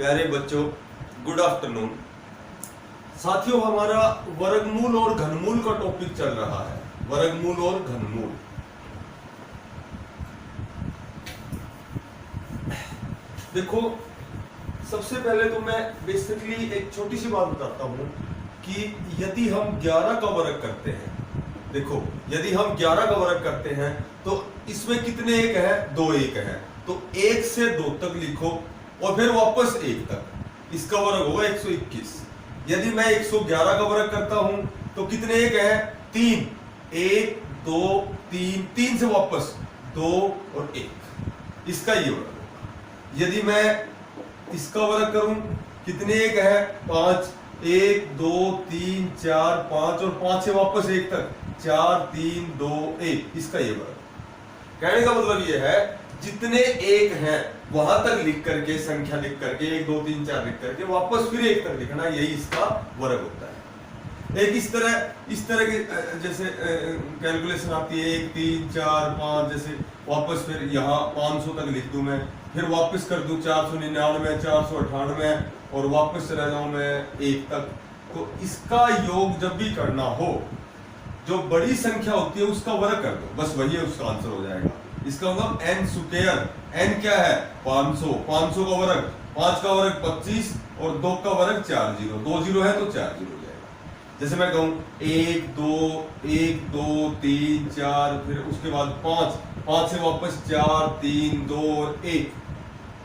प्यारे बच्चों, good afternoon. साथियों, हमारा वर्गमूल और घनमूल का टॉपिक चल रहा है। वर्गमूल और घनमूल। देखो, सबसे पहले तो मैं बेसिकली एक छोटी सी बात बताता हूं कि यदि हम 11 का वर्ग करते हैं, देखो यदि हम 11 का वर्ग करते हैं तो इसमें कितने एक है? 2 एक है। तो 1 से 2 तक लिखो और फिर वापस 1 तक। इसका वर्ग होगा 121। यदि मैं 111 का वर्ग करता हूं तो कितने एक है? 3। 1 2 3, 3 से वापस 2 और 1। इसका ये वर्ग होगा। यदि मैं इसका वर्ग करूं, कितने एक है? 5। 1 2 3 4 5 और 5 से वापस 1 तक 4 3 2 1। इसका ये वर्ग। कहने का मतलब ये है, जितने एक हैं वहां तक लिख करके, संख्या लिख करके 1 2 3 4 लिख करके वापस फिर 1 तक लिखना, यही इसका वर्ग होता है। एक इस तरह की जैसे कैलकुलेशन आती है 1 3 4 5, जैसे वापस फिर यहाँ 500 तक लिख दूं मैं, फिर वापस कर दूं 499 498 और वापस चला जाऊं मैं 1 तक। तो इसका योग जब भी करना हो, जो बड़ी संख्या होती है उसका वर्ग कर दो, बस वही उसका आंसर हो जाएगा। इसका मतलब n स्क्वायर। n क्या है? 500। 500 का वर्ग, 5 का वर्ग 25 और 2 का वर्ग 4 0। 2 0 है तो 4 0 हो जाएगा। जैसे मैं कहूं 1 2 3 4, फिर उसके बाद 5 से वापस 4 3 2 और 1।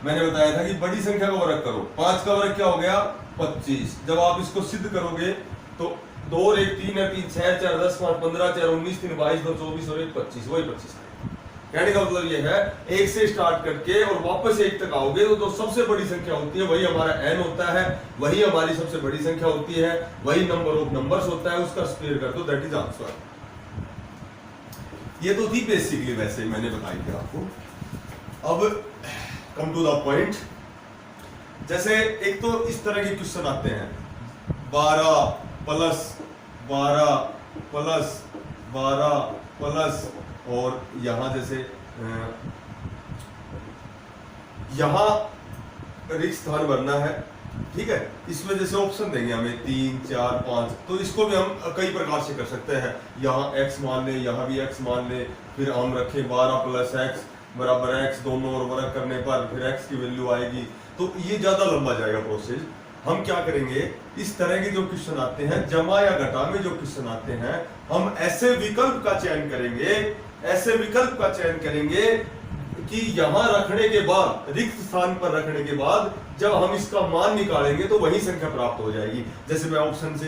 मैंने बताया था कि बड़ी संख्या का वर्ग करो। 5 का वर्ग क्या हो गया? 25। जब आप इसको सिद्ध करोगे तो 2 और 1 3 है, 3 6 4 10 5 15 4 19 3 22 2 24 और 1 25, वही 25 है। कहने का मतलब ये है, 1 से स्टार्ट करके और वापस 1 तक आओगे तो सबसे बड़ी संख्या होती है, वही हमारा n होता है, वही हमारी सबसे बड़ी संख्या होती है, वही नंबर ऑफ नंबर्स होता है, उसका स्क्वायर कर दो, दैट इज आंसर। ये तो थी बेसिकली, वैसे मैंने बताई थी आपको। अब कम टू द पॉइंट। जैसे एक तो इस तरह के क्वेश्चन आते हैं, 12 प्लस 12 प्लस 12 प्लस, और यहां जैसे यहां रिक्त स्थान भरना है, ठीक है। इसमें जैसे ऑप्शन देंगे हमें 3 4 5, तो इसको भी हम कई प्रकार से कर सकते हैं। यहाँ x मान ले, यहाँ भी x मान ले, फिर हम रखें 12 प्लस x बराबर x, दोनों और वर्ग करने पर फिर x की वैल्यू आएगी। तो ये ज्यादा लंबा जाएगा प्रोसेस। हम क्या करेंगे, इस तरह के जो क्वेश्चन आते हैं, जमा या घटा में जो क्वेश्चन आते हैं, हम ऐसे विकल्प का चयन करेंगे कि यहां रखने के बाद, रिक्त स्थान पर रखने के बाद जब हम इसका मान निकालेंगे तो वही संख्या प्राप्त हो जाएगी। जैसे मैं ऑप्शन से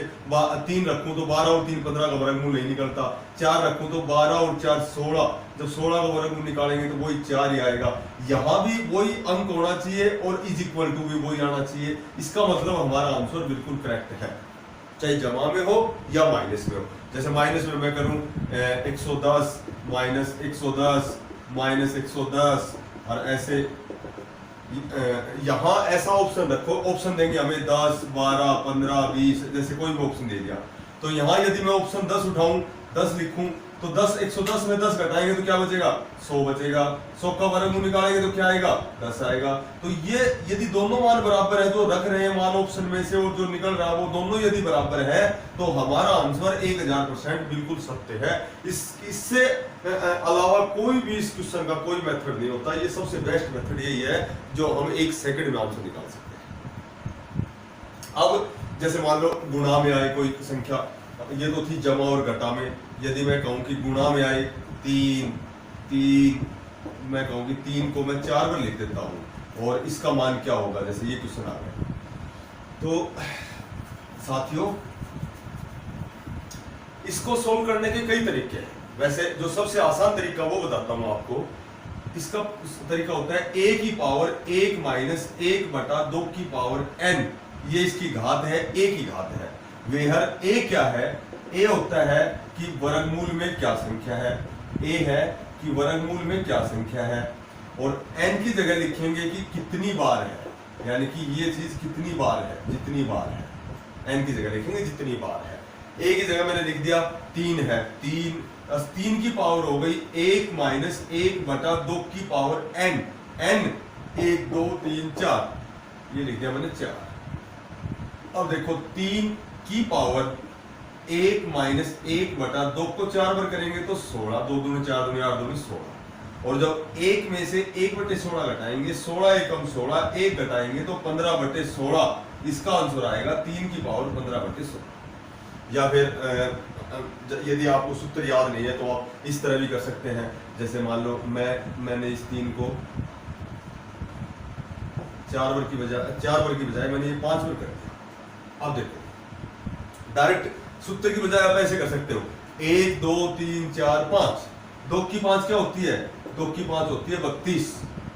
3 रखूं तो 12 और 3 15 का वर्गमूल नहीं निकलता। 4 रखूं तो 12 और 4 16, जब 16 का वर्गमूल निकालेंगे तो वही 4 ही आएगा। यहां भी वही अंक होना चाहिए और इज इक्वल टू भी वही आना चाहिए। इसका मतलब हमारा आंसर बिल्कुल करेक्ट है, चाहे जमा में हो या माइनस में हो। जैसे माइनस में मैं करूं 110 माइनस 110 माइनस 110, और ऐसे यहां ऐसा ऑप्शन रखो। ऑप्शन देंगे हमें 10 12 15 20, जैसे कोई भी ऑप्शन दे दिया। तो यहां यदि मैं ऑप्शन 10 उठाऊं, 10 लिखूं, तो 110 में 10 घटाएंगे तो क्या बचेगा? 100 बचेगा। 100 का वर्गमूल निकालेंगे तो क्या आएगा? 10 आएगा। तो ये यदि दोनों मान बराबर है, जो रख रहे हैं मान ऑप्शन में से और जो निकल रहा है वो दोनों यदि बराबर है, तो हमारा आंसर 1000% बिल्कुल सत्य है। इससे अलावा कोई भी इस क्वेश्चन का कोई मेथड नहीं होता। ये सबसे बेस्ट मेथड यही है जो हम 1 सेकंड में आंसर निकाल सकते हैं। अब जैसे मान लो गुणा में आए कोई संख्या, ये तो थी जमा और घटा में। यदि मैं कहूं कि गुणा में आए 3, मैं कहूं कि 3 को मैं 4 में लिख देता हूं और इसका मान क्या होगा, जैसे ये क्वेश्चन आ गया। तो साथियों, इसको सोल्व करने के कई तरीके हैं। वैसे जो सबसे आसान तरीका वो बताता हूं आपको। इसका तरीका होता है a की पावर 1 माइनस 1 बटा 2 की पावर n। ये इसकी घात है, a की घात है। वेहर a क्या है? a होता है कि वर्गमूल में क्या संख्या है। a है कि वर्गमूल में क्या संख्या है, और n की जगह लिखेंगे कि कितनी बार है, यानी कि ये चीज कितनी बार है, जितनी बार है। n की जगह लिखेंगे जितनी बार है। a की जगह मैंने लिख दिया 3 है। 3 की पावर हो गई 1 माइनस 1 बटा 2 की पावर n। n 1 2 3 4। ये लिख दिया मैंने 4। अब देखो 3 की पावर 1 माइनस 1/2 को 4 बार करेंगे तो 16, 2 दूनी 4 दूनी 8 दूनी 16। और जब 1 में से 1/16 घटाएंगे, 16 एकम 16, 1 घटाएंगे तो 15/16, इसका आंसर आएगा 3 की पावर 15/16। या फिर यदि आपको सूत्र याद नहीं है तो आप इस तरह भी कर सकते हैं। जैसे मान लो मैंने इस 3 को 4 बार की बजाय मैंने ये 5 बार कर दिया। अब देखो डायरेक्ट सूत्र की बजाय आप ऐसे कर सकते हो, 1 2 3 4 5, 2 की 5 क्या होती है, 2 की 5 होती है 32।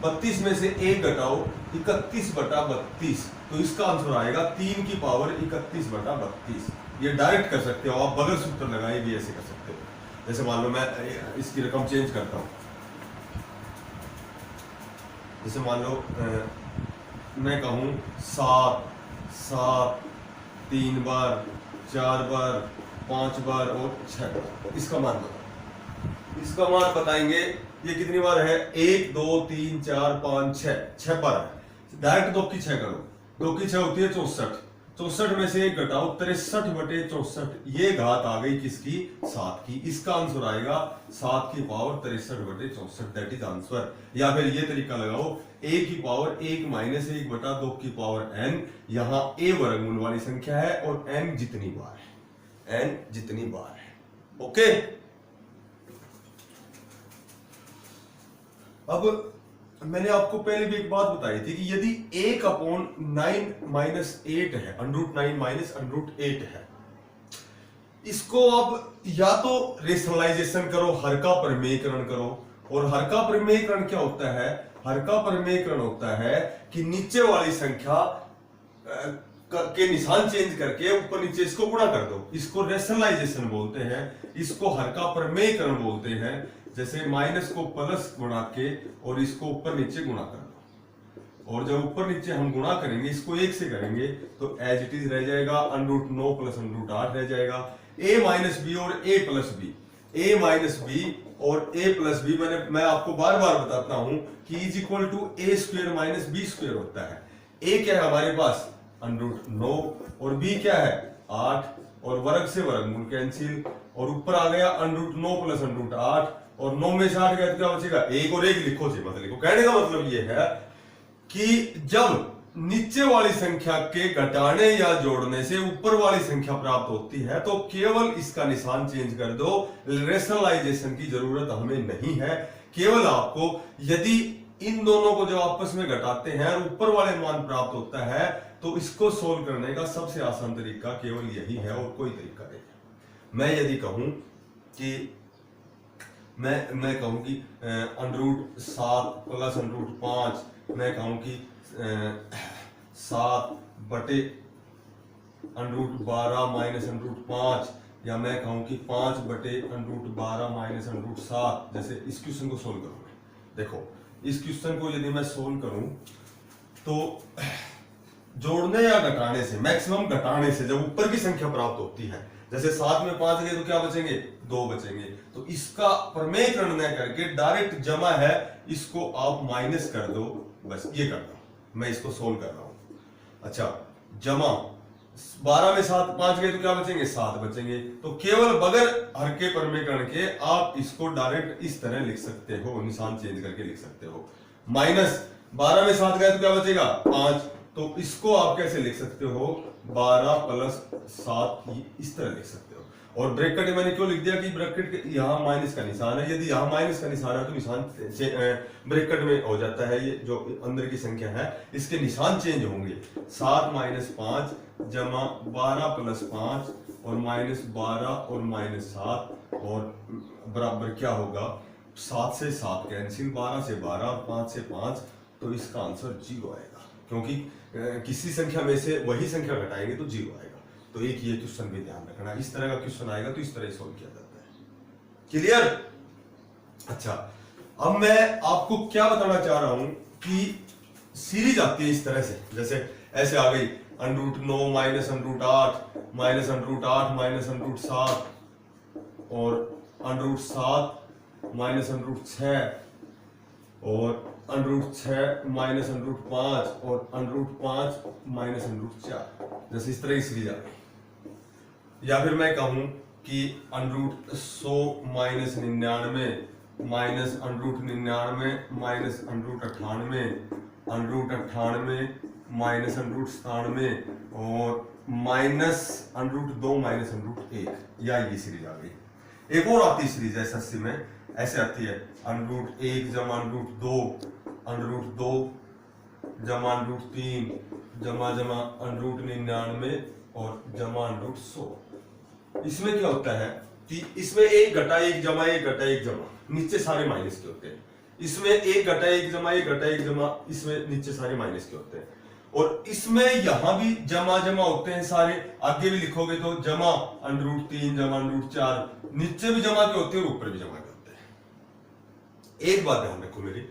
32 में से 1 घटाओ 31/32, तो इसका आंसर आएगा 3 की पावर 31/32। ये डायरेक्ट कर सकते हो आप, बगैर सूत्र लगाए भी ऐसे कर सकते हो। जैसे मान लो मैं इसकी रकम चेंज करता हूं, जैसे मान लो मैं कहूं 7 7 3 बार 4 बार 5 बार और 6 बार, इसका मान बताओ। इसका मान बताएंगे ये कितनी बार है, 1 2 3 4 5 6 बार है। डायरेक्ट 2 की 6 करो, 2 की 6 होती है 64। 64 में से 1 घटाओ 63/64, ये घात आ गई किसकी, 7 की। इसका आंसर आएगा 7 की पावर 63/64, दैट इज आंसर। या फिर ये तरीका लगाओ, a की पावर 1 माइनस 1/2 की पावर n, यहाँ a वर्गमूल वाली संख्या है और n जितनी बार है, ओके। अब मैंने आपको पहले भी एक बात बताई थी कि यदि 1/9 माइनस 8 है, √9 माइनस √8 है, इसको आप या तो रेशनलाइजेशन करो, हर का प्रमेयकरण करो। और हर का प्रमेयकरण क्या होता है, हर का प्रमेयकरण होता है कि नीचे वाली संख्या के निशान चेंज करके ऊपर नीचे इसको गुणा कर दो, इसको रेशनलाइजेशन बोलते हैं, इसको हर का प्रमेयकरण बोलते हैं। जैसे माइनस को प्लस गुणा के और इसको ऊपर नीचे गुणा कर दो, और जब ऊपर नीचे हम गुणा करेंगे, इसको 1 से करेंगे तो एज इट इज रह जाएगा, √9 प्लस √8 रह जाएगा। a माइनस बी और a plus B, a minus B और a प्लस बी, मैं आपको बार बार बताता हूं कि is equal to a² minus b² होता है। a क्या है हमारे पास, √9, और b क्या है 8, और वर्ग से वर्गमूल कैंसिल, और ऊपर आ गया √9 प्लस √8, और 9 में से 8 गया तो क्या बचेगा, 1 और 1 लिखो जी, मत लिखो। कहने का मतलब ये है कि जब नीचे वाली संख्या के घटाने या जोड़ने से ऊपर वाली संख्या प्राप्त होती है तो केवल इसका निशान चेंज कर दो, रेशनलाइजेशन की जरूरत हमें नहीं है। केवल आपको यदि इन दोनों को जब आपस में घटाते हैं और ऊपर वाले मान प्राप्त होता है तो इसको सोल्व करने का सबसे आसान तरीका केवल यही है और कोई तरीका नहीं है। मैं यदि कहूं कि मैं कहूं कि √7 प्लस √5, मैं कहूं कि 7 बटे √12 माइनस √5, या मैं कहूं कि 5 बटे √12 माइनस √7, जैसे इस क्वेश्चन को सोल्व करूं मैं। देखो इस क्वेश्चन को यदि मैं सोल्व करूं तो जोड़ने या घटाने से, मैक्सिमम घटाने से जब ऊपर की संख्या प्राप्त होती है, जैसे 7 में 5 गए तो क्या बचेंगे, 2 बचेंगे। तो इसका प्रमेयकरण न करके डायरेक्ट जमा है, इसको आप माइनस कर दो, बस ये कर दो। मैं इसको सोल्व कर रहा हूं। अच्छा, जमा 12 में 7 5 गए तो क्या बचेंगे, 7 बचेंगे। तो केवल बगैर हर के प्रमेयकरण के आप इसको डायरेक्ट इस तरह लिख सकते हो, निशान चेंज करके लिख सकते हो। माइनस 12 में 7 गए तो क्या बचेगा, 5, तो इसको आप कैसे लिख सकते हो, 12 प्लस 7, इस तरह लिख सकते हो। और ब्रैकेट में मैंने क्यों लिख दिया कि ब्रैकेट के यहाँ माइनस का निशान है, यदि यहाँ माइनस का निशान है तो निशान ब्रैकेट में हो जाता है, ये जो अंदर की संख्या है इसके निशान चेंज होंगे। 7 माइनस 5 जमा 12 प्लस 5 और माइनस 12 और माइनस 7, और बराबर क्या होगा, 7 से 7 कैंसिल, 12 से 12 और 5 से 5, तो इसका आंसर 0 आएगा, क्योंकि किसी संख्या में से वही संख्या घटाएंगे तो 0 आएगा। तो एक ये क्वेश्चन भी ध्यान रखना, इस तरह का क्वेश्चन आएगा तो इस तरह सोल्व किया जाता है। क्लियर? अच्छा, अब मैं आपको क्या बताना चाह रहा हूं कि सीरीज आती है इस तरह से, जैसे ऐसे आ गई √9 माइनस √8 माइनस √8 माइनस √7 और √7 माइनस √6 और √6 माइनस √5 और √5 माइनस √4, जैसे इस तरह की सीरीज आ गई। या फिर मैं कहूं कि √100 माइनस 99 माइनस √99 माइनस √98 √98 माइनस √97 और माइनस √2 माइनस √1, या ये सीरीज आ गई। एक और आती है सीरीज एसएससी में, ऐसे आती है √1 जमा √2 √2 जमा √3 जमा जमा √99 और जमा √100। इसमें क्या होता है कि इसमें 1 घटा 1 जमा 1 घटा 1 जमा, नीचे सारे माइनस के होते हैं। इसमें 1 घटा 1 जमा 1 घटा 1 जमा, इसमें नीचे सारे माइनस के होते हैं। और इसमें यहां भी जमा जमा होते हैं सारे, आगे भी लिखोगे तो जमा √3 जमा √4, नीचे भी जमा के होते हैं और ऊपर भी जमा के होते हैं। एक बात ध्यान रखो मेरी,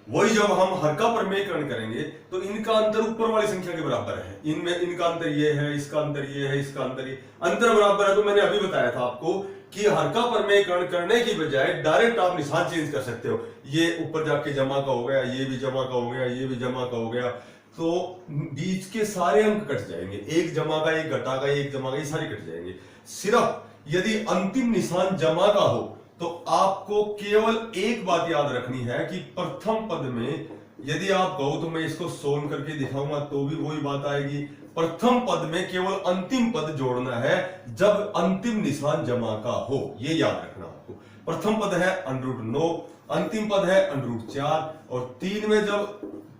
वही जब हम हर का प्रमेयकरण करेंगे तो इनका अंतर ऊपर वाली संख्या के बराबर है। इनमें इनका अंतर ये है, इसका अंतर ये है, इसका अंतर ये, अंतर बराबर है। तो मैंने अभी बताया था आपको कि हर का प्रमेयकरण करने की बजाय डायरेक्ट आप निशान चेंज कर सकते हो। ये ऊपर जाके जमा का हो गया, ये भी जमा का हो गया, ये भी जमा का हो गया, तो बीच के सारे अंक कट जाएंगे। एक जमा का, एक घटा का, एक जमा का, ये सारे कट जाएंगे। सिर्फ यदि अंतिम निशान जमा का हो तो आपको केवल एक बात याद रखनी है कि प्रथम पद में यदि आप कहो तो मैं इसको सोल्व करके दिखाऊंगा तो भी वही बात आएगी। प्रथम पद में केवल अंतिम पद जोड़ना है जब अंतिम निशान जमा का हो, ये याद रखना आपको। प्रथम पद है √9, अंतिम पद है √4 और 3 में जब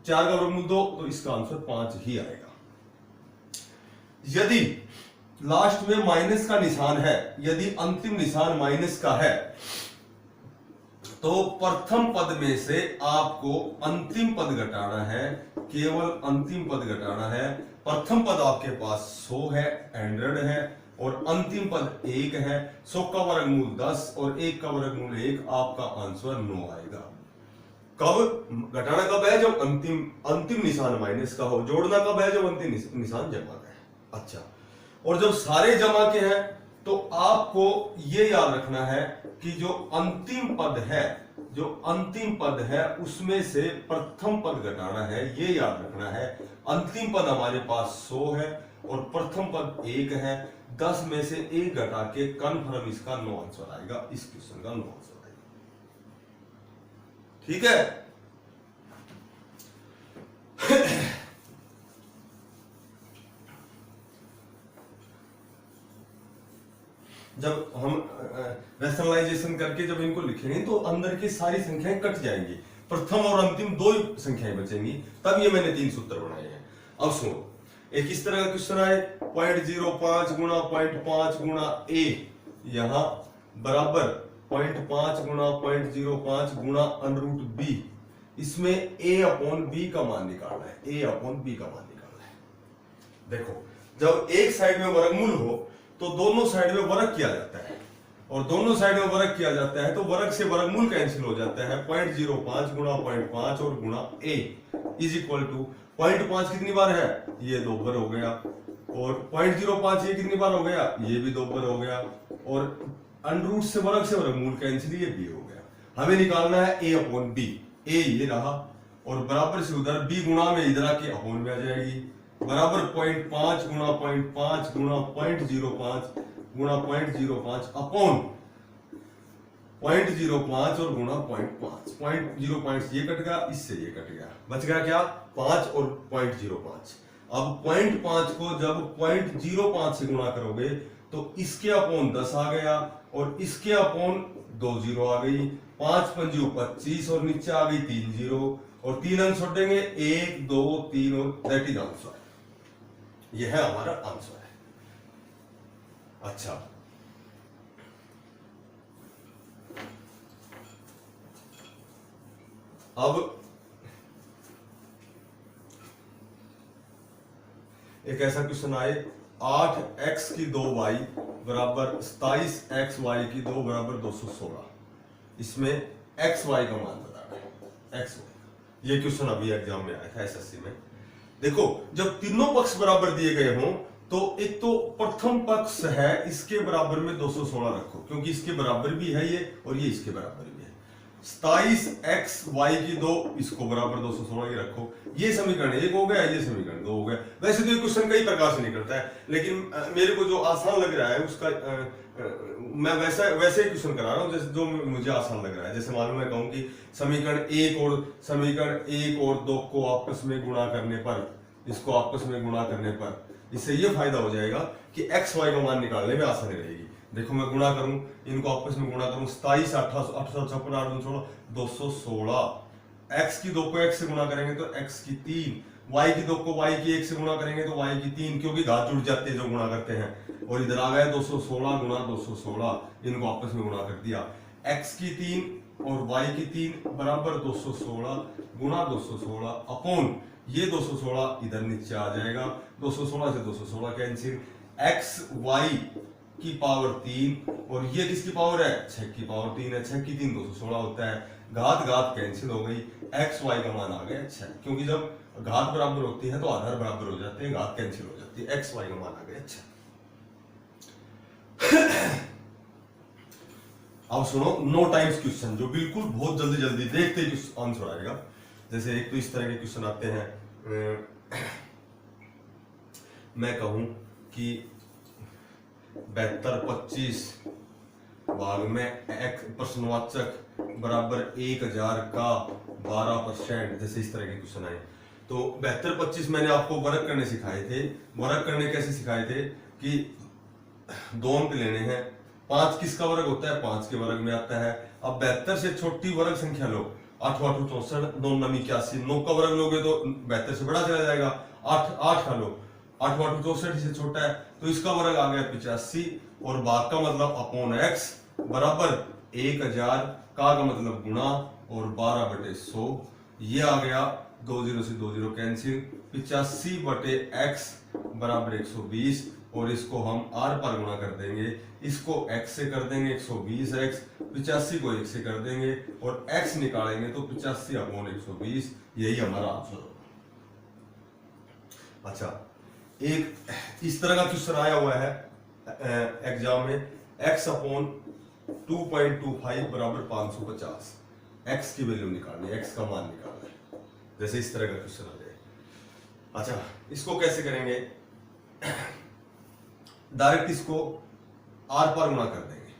4 का वर्गमूल 2 तो इसका आंसर 5 ही आएगा। यदि लास्ट में माइनस का निशान है, यदि अंतिम निशान माइनस का है, तो प्रथम पद में से आपको अंतिम पद घटाना है, केवल अंतिम पद घटाना है। प्रथम पद आपके पास 100 है, 100 है, और अंतिम पद 1 है। 100 का वर्गमूल 10 और 1 का वर्गमूल 1, आपका आंसर 9 आएगा। कब घटाना कब है? जब अंतिम निशान माइनस का हो। जोड़ना कब है? जब अंतिम निशान जमा का है। अच्छा, और जब सारे जमा के हैं तो आपको यह याद रखना है कि जो अंतिम पद है उसमें से प्रथम पद घटाना है, ये याद रखना है। अंतिम पद हमारे पास 100 है और प्रथम पद 1 है। 10 में से 1 घटा के कन्फर्म इसका 9 आंसर आएगा। इस क्वेश्चन का 9 आंसर आएगा। ठीक है। जब हम रैशनलाइजेशन करके जब इनको लिखेंगे तो अंदर की सारी संख्याएं कट जाएंगी, प्रथम और अंतिम 2 ही संख्याएं बचेंगी। तब ये मैंने 3 सूत्र बनाए हैं। अब सुनो, एक इस तरह का क्वेश्चन आए 0.05 गुणा 0.5 गुणा a, यहां बराबर 0.5 गुणा 0.05 गुणा √b। इसमें a/b का मान निकालना है, a/b का मान निकालना है। देखो, जब एक साइड में वर्गमूल हो तो दोनों साइड में वर्ग किया जाता है, और दोनों साइड में वर्ग किया जाता है तो वर्ग से वर्गमूल कैंसिल हो जाता है। 0.05 गुणा 0.5 और गुणा a इज इक्वल टू 0.5 कितनी बार है? ये 2 बार हो गया। और 0.05 ये कितनी बार हो गया? ये भी 2 बार हो गया। और √ से वर्गमूल कैंसिल, ये b हो गया। हमें निकालना है a/b। a ये रहा और बराबर से उधर b गुणा में इधर आके अपोन में आ जाएगी। बराबर 0.5 गुणा 0.5 गुणा 0.05 गुणा 0.05 अपॉन 0.05 और गुणा 0.5। 0.05 ये कट गया, इससे ये कट गया, बच गया क्या? 5 और 0.05। अब 0.5 को जब 0.05 से गुणा करोगे तो इसके अपॉन 10 आ गया और इसके अपॉन 2 जीरो आ गई। 5 पंजू 25 और नीचे आ गई 3 जीरो, और 3 अंक छोड़ेंगे 1 2 3 और दैट इज आंसर। यह है हमारा आंसर है। अच्छा, अब एक ऐसा क्वेश्चन आए 8x की 2y बराबर 27xy की 2 बराबर 216। इसमें xy का मान बताना है, xy। ये क्वेश्चन अभी एग्जाम में आया था एसएससी में। देखो, जब तीनों पक्ष बराबर दिए गए हों तो एक तो प्रथम पक्ष है, इसके बराबर में 216 रखो, क्योंकि इसके बराबर भी है ये और ये इसके बराबर भी है। 27x y की 2 इसको बराबर 216 की रखो। ये समीकरण 1 हो गया, ये समीकरण 2 हो गया। वैसे तो ये क्वेश्चन कई प्रकार से निकलता है, लेकिन मेरे को जो आसान लग रहा है उसका मैं वैसे ही क्वेश्चन करा रहा हूँ जैसे जो मुझे आसान लग रहा है। जैसे मालूम मैं कहूँ कि समीकरण 1 और 2 को आपस में गुणा करने पर, इसको आपस में गुणा करने पर इससे ये फायदा हो जाएगा कि x y का मान निकालने में आसानी रहेगी। देखो मैं गुणा करूं, इनको आपस में गुणा करूं, 27 856 8 216, x की 2 को x से गुणा करेंगे तो x की 3, y की 2 को y की 1 से गुणा करेंगे तो y की 3, क्योंकि घात जुड़ जाती है जो गुणा करते हैं। और इधर आ गया 216 गुणा 216, इनको आपस में गुणा कर दिया। x की 3 और y की 3 बराबर 216 गुणा 216 अपॉन ये 216 इधर नीचे आ जाएगा, 216 से 216 कैंसिल, x y की पावर 3 और ये किसकी पावर है, 6 की पावर 3 है, 6 की 3 216 होता है, घात घात कैंसिल हो गई, x y का मान आ गया 6, क्योंकि जब घात बराबर होती है तो आधार बराबर हो जाते हैं, घात कैंसिल हो जाती है, x y का मान आ गया 6। अब सुनो नो टाइम्स क्वेश्चन, जो बिल्कुल बहुत जल्दी जल्दी देखते ही आंसर आएगा। जैसे एक तो इस तरह के क्वेश्चन आते हैं, मैं कहूं कि 72 25 भाग में एक प्रश्नवाचक बराबर 1000 का 12%, जैसे इस तरह के क्वेश्चन आए तो 72 25 मैंने आपको वर्ग करने सिखाए थे। वर्ग करने कैसे सिखाए थे कि 2 अंक लेने हैं, 5 किसका वर्ग होता है, 5 के वर्ग में आता है। अब 72 से छोटी वर्ग संख्या लो, 8 8 64 9 9 81, 9 का वर्ग लोगे तो 72 से बड़ा चला जाएगा, 8 का लो, 8 8 64 से छोटा है तो इसका वर्ग आ गया 85, और भाग का मतलब अपॉन x बराबर 1000 का मतलब गुणा और 12/100, ये आ गया 20 से 20 कैंसिल, 85/x बराबर 120, और इसको हम r पर गुणा कर देंगे, इसको x से कर देंगे 120x, 85 को 1 से कर देंगे और x निकालेंगे तो 85/120, यही हमारा आंसर होगा। अच्छा, एक इस तरह का क्वेश्चन आया हुआ है एग्जाम में, x/2.25 बराबर 550, x की वैल्यू निकालनी है, x का मान निकालना है, जैसे इस तरह का क्वेश्चन आ जाए। अच्छा, इसको कैसे करेंगे, डायरेक्ट इसको r पर गुणा कर देंगे,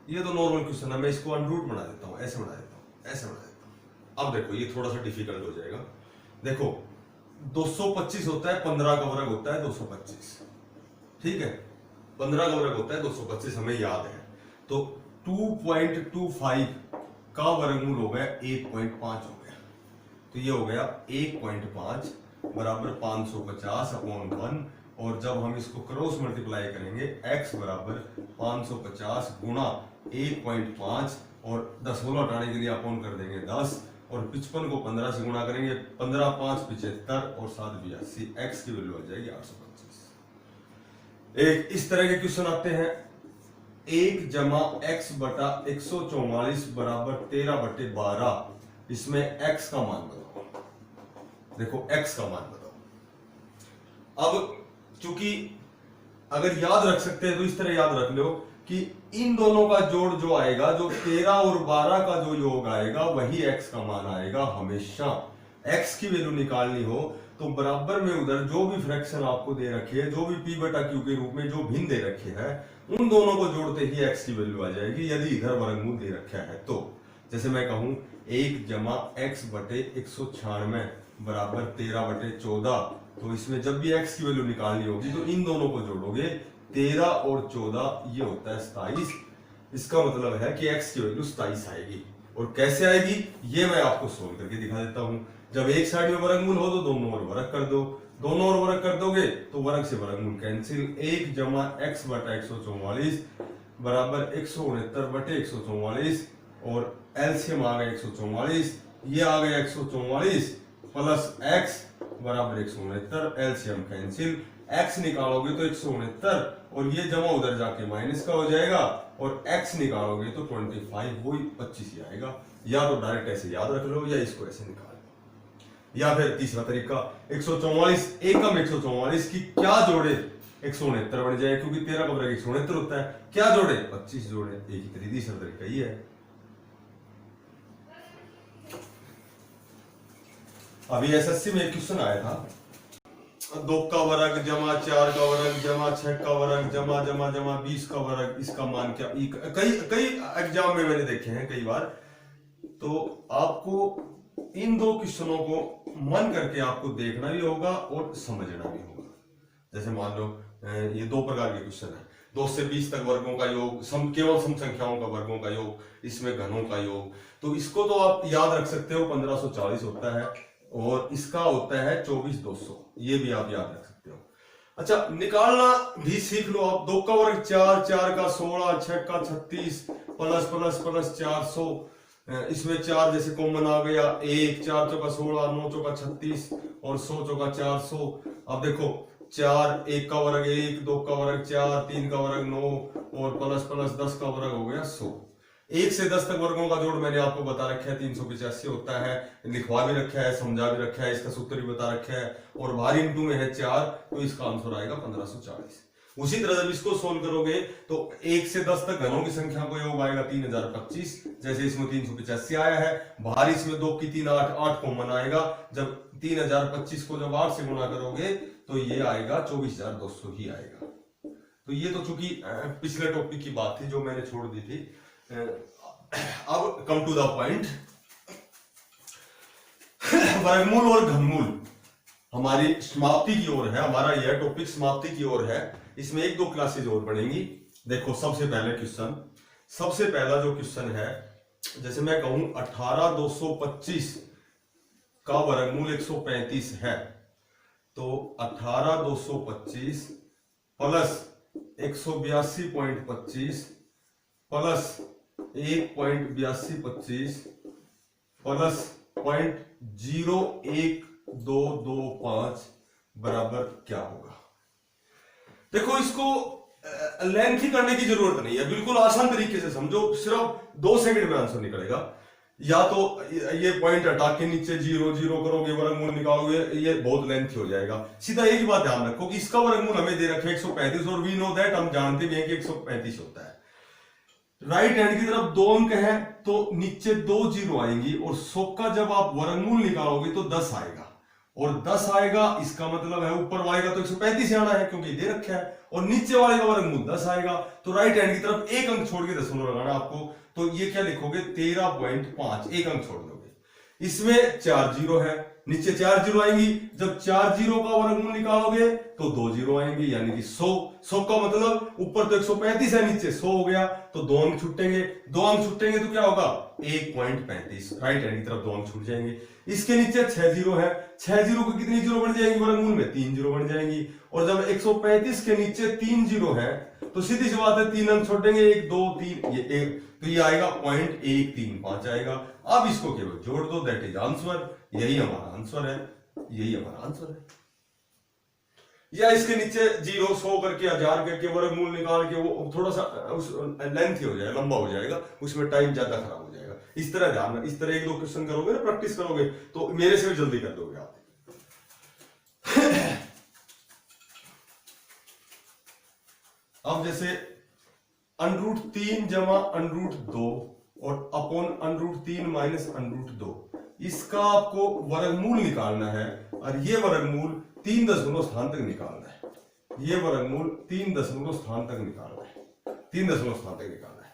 ये तो नॉर्मल क्वेश्चन है, मैं इसको अनरूट बना देता हूं, ऐसे बना देता हूं, ऐसे बना देता हूं। अब देखो ये थोड़ा सा डिफिकल्ट हो जाएगा। देखो 225 होता है, 15 का वर्ग होता है 225, ठीक है, 15 का वर्ग होता है 225, हमें याद है। तो 2.25 का वर्गमूल हो गया 1.5 हो गया, तो ये हो गया 1.5 बराबर 550/1, और जब हम इसको क्रॉस मल्टीप्लाई करेंगे x बराबर 550 गुणा 1.5 और 10 हटाने के लिए अपॉन कर देंगे 10, और 55 को 15 से गुणा करेंगे, 15 5 75 और 7 82, x की वैल्यू आ जाएगी 825। एक इस तरह के क्वेश्चन आते हैं, 1 जमा x बटा 144 बराबर 13/12, इसमें x का मान बताओ। देखो x का मान बताओ। अब चूंकि अगर याद रख सकते हैं तो इस तरह याद रख लो कि इन दोनों का जोड़ जो आएगा, जो 13 और 12 का जो योग आएगा वही x का मान आएगा हमेशा। x की वैल्यू निकालनी हो तो बराबर में उधर जो भी फ्रैक्शन आपको दे रखे है, जो भी p/q के रूप में जो भिन्न दे रखे हैं, उन दोनों को जोड़ते ही x की वैल्यू आ जाएगी, यदि इधर वर्गमूल दे रखा है तो। जैसे मैं कहूं 1 जमा x बटे 196 बराबर 13/14, तो इसमें जब भी x की वैल्यू निकालनी होगी तो इन दोनों को जोड़ोगे, 13 और 14 ये होता है 27, इसका मतलब है कि x की वैल्यू 27 आएगी। और कैसे आएगी ये मैं आपको सोल्व करके दिखा देता हूं। जब एक साइड में वर्गमूल हो तो दोनों ओर वर्ग कर दो, दोनों ओर वर्ग कर दोगे तो वर्ग से वर्गमूल कैंसिल, 1 जमा x बटा 144 बराबर 169/144, और एलसीएम आ गया 144, ये आ गया 144 प्लस x बराबर 169, एलसीएम कैंसिल, x निकालोगे तो 169 और ये जमा उधर जाके माइनस का हो जाएगा, और x निकालोगे तो 25, वही 25 ही आएगा। या तो डायरेक्ट ऐसे याद रख लो या इसको ऐसे निकाल लो, या फिर तीसरा तरीका 144 एकम 144 की क्या जोड़े 169 बन जाए, क्योंकि 13 का वर्ग 169 होता है, क्या जोड़े 25 जोड़े, एक ही तरीका, तीसरा तरीका ये है। अभी एसएससी में एक क्वेश्चन आया था, 2 का वर्ग जमा 4 का वर्ग जमा 6 का वर्ग जमा जमा जमा 20 का वर्ग, इसका मान क्या। कई कई एग्जाम में मैंने देखे हैं कई बार। तो आपको इन 2 क्वेश्चनों को मन करके आपको देखना भी होगा और समझना भी होगा। जैसे मान लो ये 2 प्रकार के क्वेश्चन है, 2 से 20 तक वर्गों का योग, केवल सम संख्याओं का वर्गों का योग, इसमें घनों का योग। तो इसको तो आप याद रख सकते हो, 1540 होता है, और इसका होता है 24200, ये भी आप याद रख सकते हो। अच्छा, निकालना भी सीख लो आप। 2 का वर्ग 4, 4 का 16, 6 का 36, प्लस प्लस प्लस 400, इसमें 4 जैसे कॉमन आ गया, 1, 4 चौका 16, 9 चौका 36 और 100 चौका 400। अब देखो 4, 1 का वर्ग 1, 2 का वर्ग 4, 3 का वर्ग 9 और प्लस प्लस 10 का वर्ग हो गया 100। 1 से 10 तक वर्गों का जोड़ मैंने आपको बता रखा है 385 होता है, लिखवा भी रखा है, समझा भी रखा है, इसका सूत्र भी बता रखा है, और भारी इंटू में है 4, तो इसका आंसर आएगा 1540। उसी तरह जब इसको सोल्व करोगे तो 1 से 10 तक घनों की संख्या को योग आएगा 3025, जैसे इसमें 385 आया है। भारी इसमें 2 की 3 8 8 कॉमन आएगा। जब 3025 को जब 8 से गुणा करोगे तो ये आएगा 24200 ही आएगा। तो ये तो चूंकि पिछले टॉपिक की बात थी जो मैंने छोड़ दी थी। अब कम टू द पॉइंट, वर्गमूल और घनमूल हमारी समाप्ति की ओर है, हमारा यह टॉपिक समाप्ति की ओर है। इसमें 1-2 क्लासेज और बढ़ेंगी। देखो सबसे पहले क्वेश्चन, सबसे पहला जो क्वेश्चन है, जैसे मैं कहूं 18225 का वर्गमूल 135 है, तो 18225 प्लस 182.25 प्लस 1.8225 प्लस 0.01225 बराबर क्या होगा। देखो इसको लेंथी करने की जरूरत नहीं है, बिल्कुल आसान तरीके से समझो, सिर्फ 2 सेकंड में आंसर निकलेगा। या तो ये पॉइंट हटा के नीचे 0 0 करोगे, वर्गमूल निकालोगे, ये बहुत लेंथी हो जाएगा। सीधा एक ही बात ध्यान रखो कि इसका वर्गमूल हमें दे रखा है 135, और वी नो दैट, हम जानते भी हैं कि 135 होता है। राइट हैंड की तरफ 2 अंक है तो नीचे 2 जीरो आएंगी, और 100 का जब आप वर्गमूल निकालोगे तो 10 आएगा, और 10 आएगा इसका मतलब है ऊपर वाले का तो 135 आना है क्योंकि दे रखा है, और नीचे वाले का वर्गमूल 10 आएगा। तो राइट हैंड की तरफ 1 अंक छोड़ के दशमलव लगाना आपको, तो ये क्या लिखोगे 13.5, 1 अंक छोड़ दोगे। इसमें 4 जीरो है, नीचे 4 जीरो आएंगी, जब 4 जीरो का वर्गमूल निकालोगे तो 2 जीरो आएंगे, यानी कि 100। 100 का मतलब ऊपर तो 135 है, नीचे 100 हो गया, तो 2 अंक छूटेंगे। 2 अंक छूटेंगे तो क्या होगा 1.35, राइट हैंड की तरफ 2 अंक छूट जाएंगे। इसके नीचे 6 जीरो है, 6 जीरो को कितनी जीरो बन जाएंगी वर्गमूल में, 3 जीरो बन जाएंगी। और जब 135 के नीचे 3 जीरो है तो सीधी सी बात है 3 अंक छोड़ेंगे, 1 2 3, ये 1, तो ये आएगा 0.135 आएगा। अब इसको केवल जोड़ दो, दैट इज आंसर। यही हमारा आंसर है, यही हमारा आंसर है। या इसके नीचे 0 100 करके 1000 करके वर्गमूल निकाल के वो थोड़ा सा लेंथ हो जाएगा, लंबा हो जाएगा, उसमें टाइम ज्यादा खराब हो जाएगा। इस तरह ध्यान, इस तरह 1-2 क्वेश्चन करोगे ना, प्रैक्टिस करोगे तो मेरे से भी जल्दी कर दोगे आप। अब जैसे √3 जमा √2 और अपॉन √3 माइनस √2, इसका आपको वर्गमूल निकालना है, और ये वर्गमूल 3 दशमलव स्थान तक निकालना है। ये वर्गमूल 3 दशमलव स्थान तक निकालना है, 3 दशमलव स्थान तक निकालना है।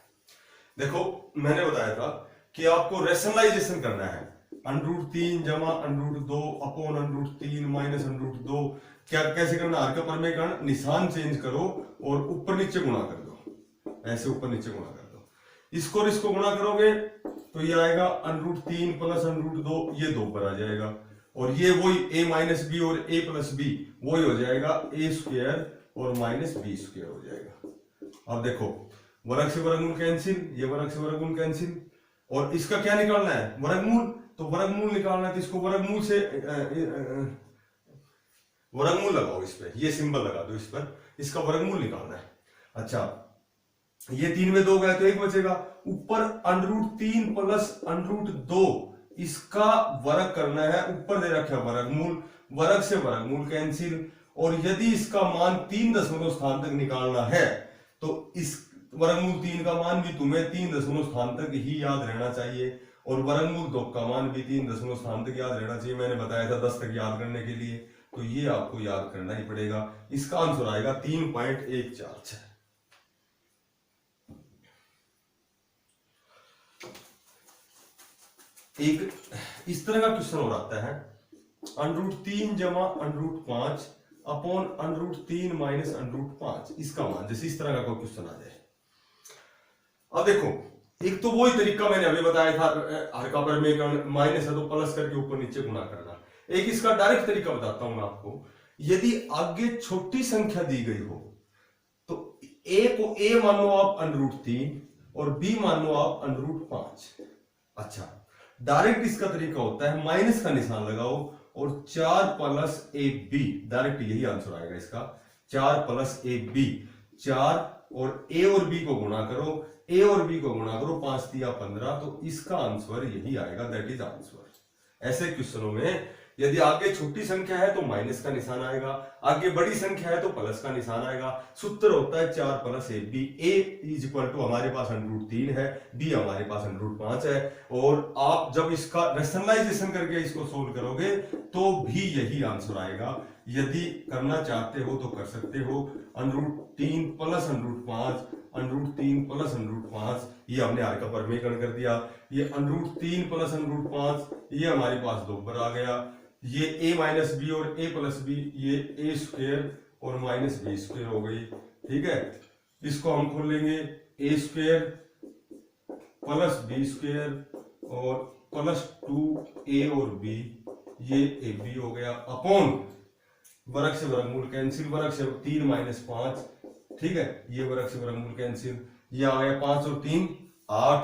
देखो मैंने बताया था कि आपको रेशनलाइजेशन करना है, √3 जमा √2 अपॉन √3 माइनस √2। क्या कैसे करना, हर का परमेकरण निशान चेंज करो और ऊपर नीचे गुणा कर दो, ऐसे ऊपर नीचे गुणा कर दो। इसको और इसको गुणा करोगे तो ये आएगा √3 प्लस √2, ये 2 पर आ जाएगा, और ये वही a माइनस बी और a प्लस बी वही हो जाएगा a स्क्वायर और माइनस बी स्क्वायर हो जाएगा। अब देखो वर्ग से वर्गमूल कैंसिल, ये वर्ग से वर्गमूल कैंसिल, और इसका क्या निकालना है वर्गमूल, तो वर्गमूल निकालना है तो इसको वर्गमूल से वर्गमूल लगाओ, इस पे ये सिंबल लगा दो, इस पर इसका वर्गमूल निकालना है। अच्छा ये 3 में 2 गया तो 1 बचेगा, ऊपर √3 प्लस √2 इसका वर्ग करना है, ऊपर दे रखा है वर्गमूल, वर्ग से वर्गमूल कैंसिल, और यदि इसका मान 3 दशमलव स्थान तक निकालना है तो इस वर्गमूल 3 का मान भी तुम्हें 3 दशमलव स्थान तक ही याद रहना चाहिए। और वर्गमूल 2 का मान भी 3 दशमलव स्थान तक याद रहना चाहिए। मैंने बताया था 10 तक याद करने के लिए, तो ये आपको याद करना ही पड़ेगा। इसका आंसर आएगा 3.146। एक इस तरह का क्वेश्चन और आता है, √3 जमा √5 अपॉन √3 माइनस √5 इसका मान, जैसे इस तरह का कोई क्वेश्चन आ जाए। अब देखो, एक तो वही तरीका मैंने अभी बताया था, हर का परमेकरण माइनस है तो प्लस करके ऊपर नीचे गुणा करना। एक इसका डायरेक्ट तरीका बताता हूं मैं आपको। यदि आगे छोटी संख्या दी गई हो तो ए को ए मानो आप √3 और बी मानो आप √5। अच्छा, डायरेक्ट इसका तरीका होता है माइनस का निशान लगाओ और 4 प्लस ए बी, डायरेक्ट यही आंसर आएगा इसका। 4 प्लस ए बी, 4 और ए और बी को गुणा करो, ए और बी को गुणा करो, 5 तिया 15, तो इसका आंसर यही आएगा, दैट इज आंसर। ऐसे क्वेश्चनों में यदि आगे छोटी संख्या है तो माइनस का निशान आएगा, आगे बड़ी संख्या है तो प्लस का निशान आएगा। सूत्र होता है 4 plus A B. A is equal to हमारे पास √3 है, बी हमारे पास √5 है, और आप जब इसका रैशनलाइजेशन करके इसको सोल्व करोगे तो भी यही आंसर आएगा। यदि करना चाहते हो तो कर सकते हो। √3 प्लस √5, √3 प्लस √5, ये हमने आर का परमेकरण कर दिया। ये √3 प्लस √5, ये हमारे पास 2 पर आ गया। ये a माइनस बी और a प्लस बी, ये a स्क्वायर और माइनस बी स्क्वायर हो गई। ठीक है, इसको हम खोल लेंगे, a square plus B square और प्लस 2a और b, ये ए बी हो गया, अपॉन वर्ग से वर्गमूल कैंसिल, वर्ग से 3 माइनस 5, ठीक है, ये वर्ग से वर्गमूल कैंसिल, ये आ गया 5 और 3 8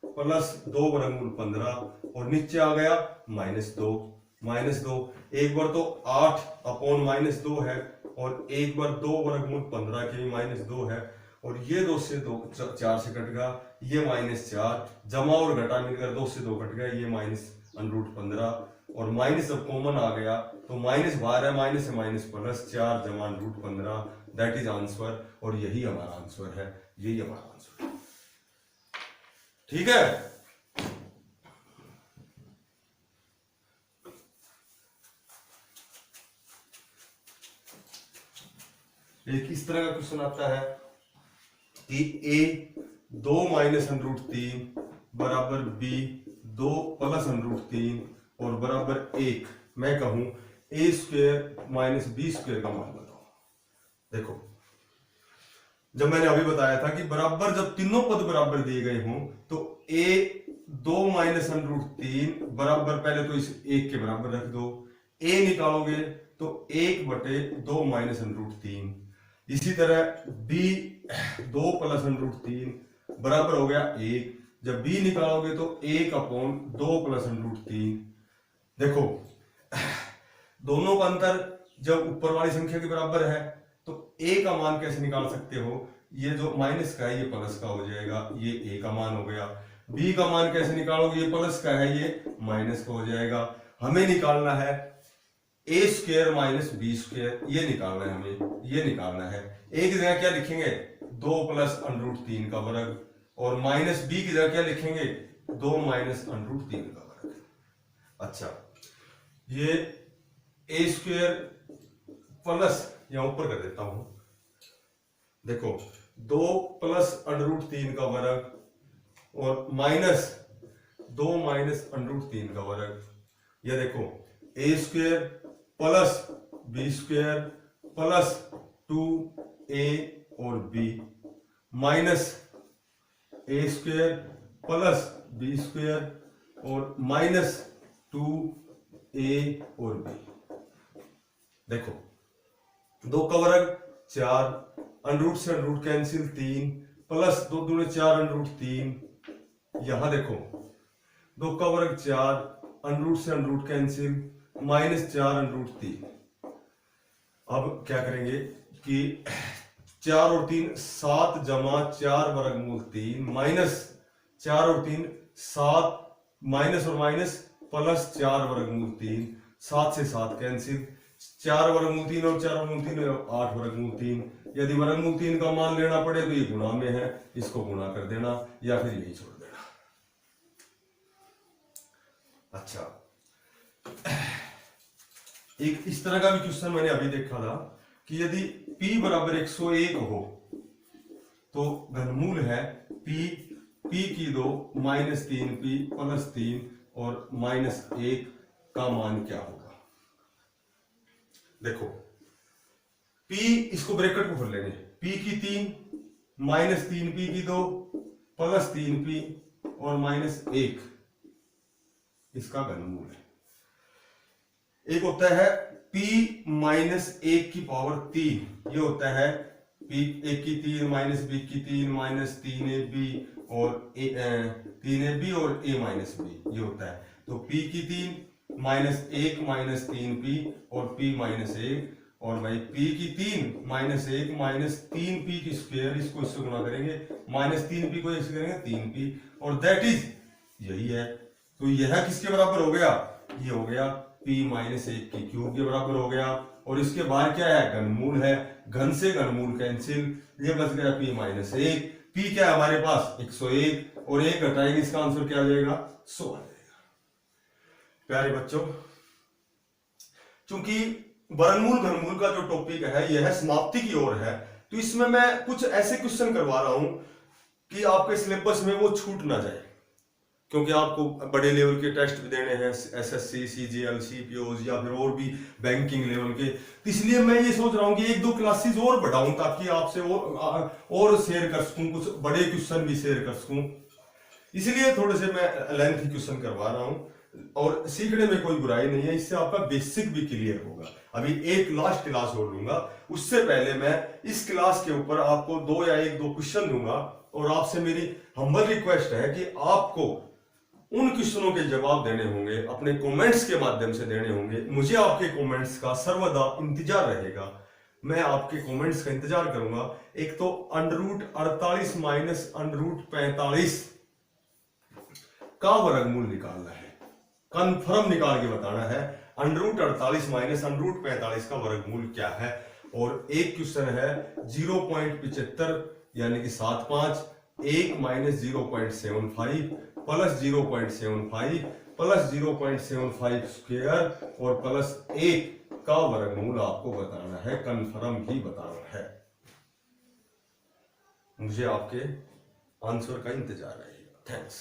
प्लस 2 वर्गमूल 15 और नीचे आ गया -2। एक बार तो 8 अपॉन -2 है और एक बार 2 वर्गमूल 15 के -2 है, और ये 2 से 2 4 से कट गया, ये -4, जमा और घटा मिलकर 2 से 2 कट गया, ये -√15, और माइनस जब कॉमन आ गया तो माइनस बाहर है, माइनस से माइनस प्लस 4 जमा √15, दैट इज आंसर। और यही हमारा आंसर है, यही हमारा आंसर है। ठीक है, एक इस तरह का क्वेश्चन आता है कि a 2 माइनस √3 बराबर b 2 प्लस √3 और बराबर 1, मैं कहूं a square minus B square का मान बताओ। देखो, जब मैंने अभी बताया था कि बराबर जब तीनों पद बराबर दिए गए हों तो a 2 माइनस √3 बराबर, पहले तो इस 1 के बराबर रख दो, a निकालोगे तो 1/2 माइनस √3। इसी तरह b 2 प्लस √3 बराबर हो गया 1, जब b निकालोगे तो 1/2 प्लस √3। देखो, दोनों का अंतर जब ऊपर वाली संख्या के बराबर है तो a का मान कैसे निकाल सकते हो, ये जो माइनस का है ये प्लस का हो जाएगा, ये a का मान हो गया। b का मान कैसे निकालोगे, ये प्लस का है, ये माइनस का हो जाएगा। हमें निकालना है a square minus B square, ये निकालना है हमें, ये निकालना है। a की जगह क्या लिखेंगे, 2 प्लस √3 का वर्ग, और माइनस b की जगह क्या लिखेंगे, 2 माइनस √3 का वर्ग। अच्छा, ये a स्क्वायर प्लस यहां ऊपर कर देता हूं, देखो 2 प्लस √3 का वर्ग और माइनस 2 माइनस √3 का वर्ग। ये देखो, a square plus B square plus 2a और b minus a square plus B square और माइनस 2a और b। देखो, 2 का वर्ग 4, √ से √ कैंसिल 3, प्लस 2 दूनी 4 √3। यहां देखो, 2 का वर्ग 4, √ से √ कैंसिल, -4 √3। अब क्या करेंगे कि 4 और 3 7 जमा 4 वर्गमूल 3 माइनस 4 और 3 7 माइनस और माइनस प्लस 4 वर्गमूल 3, 7 से 7 कैंसिल, 4 वर्गमूल 3 और 4 वर्गमूल 3 8 वर्गमूल 3। यदि वर्गमूल 3 का मान लेना पड़े तो ये गुणा में है, इसको गुणा कर देना या फिर यही छोड़ देना। अच्छा, एक इस तरह का भी क्वेश्चन मैंने अभी देखा था कि यदि p बराबर 101 हो तो घनमूल है p की 2 -3p + 3 और -1 का मान क्या होगा। देखो p, इसको ब्रैकेट को खोल लेंगे, p की 3 -3p की 2 + 3p और -1 इसका घनमूल है। एक होता है p -1 की पावर 3, ये होता है p 1 की 3 -b की 3 -3ab और 3ab और a -b, ये होता है। तो p की 3 -1 -3p और p -1 और भाई p की 3 -1 -3p की स्क्वायर, इसको इससे गुणा करेंगे, -3p को इससे करेंगे 3p और दैट इज यही है। तो यह किसके बराबर हो गया, ये हो गया p -1 की क्यूब के बराबर हो गया। और इसके बाहर क्या है, घनमूल है, घन से घनमूल कैंसिल, ये बच गया p -1, p क्या है हमारे पास 101 और 1 घटाएंगे, इसका आंसर क्या आ जाएगा 100 आ जाएगा। प्यारे बच्चों, चूंकि वर्गमूल घनमूल का जो टॉपिक है यह समाप्ति की ओर है, तो इसमें मैं कुछ ऐसे क्वेश्चन करवा रहा हूं कि आपके सिलेबस में वो छूट ना जाए, क्योंकि आपको बड़े लेवल के टेस्ट भी देने हैं, एसएससी, सीजीएल, सीपीओज या फिर और भी बैंकिंग लेवल के। तो इसलिए मैं ये सोच रहा हूँ कि 1-2 क्लासेस और बढ़ाऊं ताकि आपसे और शेयर कर सकूं, कुछ बड़े क्वेश्चन भी शेयर कर सकूं। इसलिए थोड़े से मैं लेंथी क्वेश्चन करवा रहा हूँ और सीखने में कोई बुराई नहीं है, इससे आपका बेसिक भी क्लियर होगा। अभी एक लास्ट क्लास और लूंगा, उससे पहले मैं इस क्लास के ऊपर आपको 2 या 1-2 क्वेश्चन दूंगा और आपसे मेरी हम्बल रिक्वेस्ट है कि आपको उन क्वेश्चनों के जवाब देने होंगे, अपने कमेंट्स के माध्यम से देने होंगे। मुझे आपके कमेंट्स का सर्वदा इंतजार रहेगा, मैं आपके कमेंट्स का इंतजार करूंगा। एक तो √48 - √45 का वर्गमूल निकालना है, कंफर्म निकाल के बताना है। √48 - √45 का वर्गमूल क्या है। और एक क्वेश्चन है 0.75 यानी कि 75, 1 - 0.75 + 0.75 + 0.75 स्क्वायर और +1 का वर्गमूल आपको बताना है, कंफर्म ही बताना है। मुझे आपके आंसर का इंतजार रहेगा। थैंक्स।